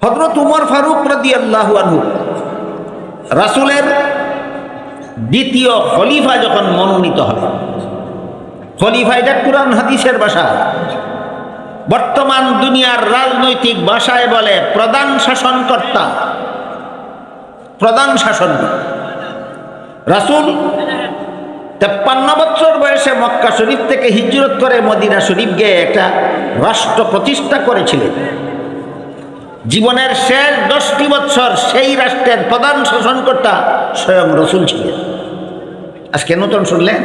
হযরত উমর ফারুক রাদিয়াল্লাহু আনহু রাসূলের দ্বিতীয় খলিফা যখন মনোনীত হলেন, খলিফা এটা কুরআন হাদিসের ভাষা, বর্তমান দুনিয়ার রাজনৈতিক ভাষায় বলে প্রধান শাসনকর্তা, প্রধান শাসন। রাসূল 53 বছর বয়সে মক্কা শরীফ থেকে হিজরত করে মদিনা শরীফ গিয়ে একটা রাষ্ট্র প্রতিষ্ঠা করেছিলেন। জীবনের শেষ 10টি বছর সেই রাষ্ট্রের প্রধান শাসনকর্তা স্বয়ং রাসূল ছিলেন। আজকে নতুন শুনলেন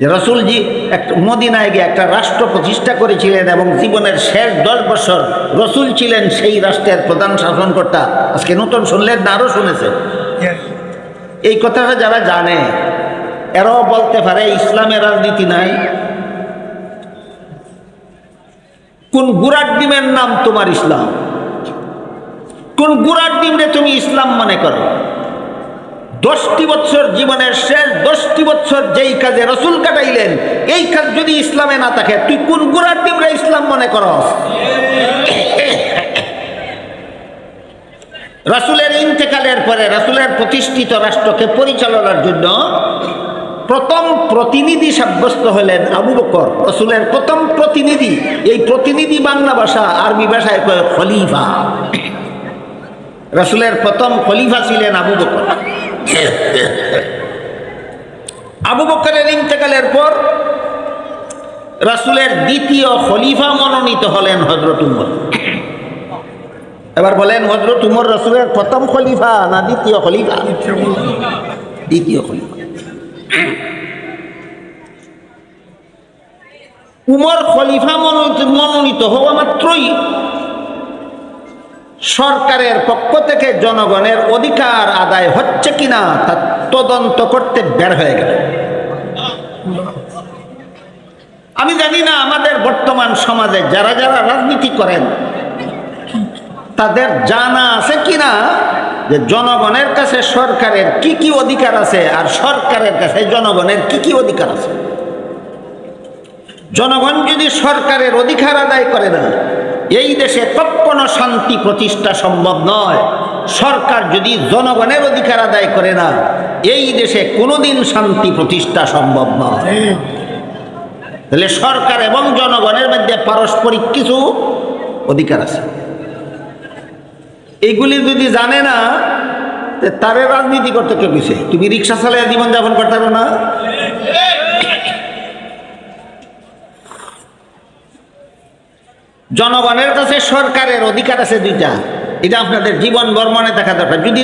যে রাসূলজি একটা মদিনায় গিয়ে একটা রাষ্ট্র প্রতিষ্ঠা করেছিলেন এবং জীবনের শেষ 10 বছর রাসূল ছিলেন সেই রাষ্ট্রের প্রধান শাসনকর্তা। আজকে নতুন শুনলেন না আরো শুনেছেন? এই কথাটা যারা জানে এরাও বলতে পারে ইসলামের রাজনীতি নাই। কোন গুড়ার ডিমের নাম তোমার ইসলাম? কোন গুড়ার ডিমরে তুমি ইসলাম মনে করো? 10টি বছর জীবনের শেষ 10টি বছর যেই কাজে রাসূল কাটাইলেন, এই কাজ যদি ইসলামে না থাকে তুই কোন গুড়ার ডিমরে ইসলাম মনে করস? রাসূলের ইন্তেকালের পরে রাসূলের প্রতিষ্ঠিত রাষ্ট্রকে পরিচালনার জন্য প্রথম প্রতিনিধি সাব্যস্ত হলেন আবু বকর, রাসূলের প্রথম প্রতিনিধি। এই প্রতিনিধি বাংলা ভাষা, আরবি ভাষায় কয় খলিফা। রাসূলের প্রথম খলিফা ছিলেন আবু বকর। আবু বকরের ইন্তেকালের পর রাসূলের দ্বিতীয় খলিফা মনোনীত হলেন হযরত উমর। এবার বলেন, হযরত উমর রাসূলের প্রথম খলিফা না দ্বিতীয় খলিফা? দ্বিতীয় খলিফা। উমর খলিফা মনোনীত হওয়া মাত্রই সরকারের পক্ষ থেকে জনগণের অধিকার আদায় হচ্ছে কিনা তা তদন্ত করতে বের হয়ে গেল। আমি জানি না আমাদের বর্তমান সমাজে যারা যারা রাজনীতি করেন তাদের জানা আছে কিনা যে জনগণের কাছে সরকারের কি কি অধিকার আছে আর সরকারের কাছে জনগণের কি কি অধিকার আছে। জনগণ যদি সরকারের অধিকার আদায় করে না, এই দেশে কখনো শান্তি প্রতিষ্ঠা সম্ভব নয়। সরকার যদি জনগণের অধিকার আদায় করে না, এই দেশে কোনোদিন শান্তি প্রতিষ্ঠা সম্ভব নয়। তাহলে সরকার এবং জনগণের মধ্যে পারস্পরিক কিছু অধিকার আছে। এইগুলি যদি জানে না, তারে রাজনীতি করতে কেউ কিছু, তুমি রিক্সা চালিয়ে জীবনযাপন করতে পারো না। জনগণের কাছে সরকারের অধিকার আছে দুইটা, এটা আপনাদের জীবন বর্মনে দেখা দরকার। যদি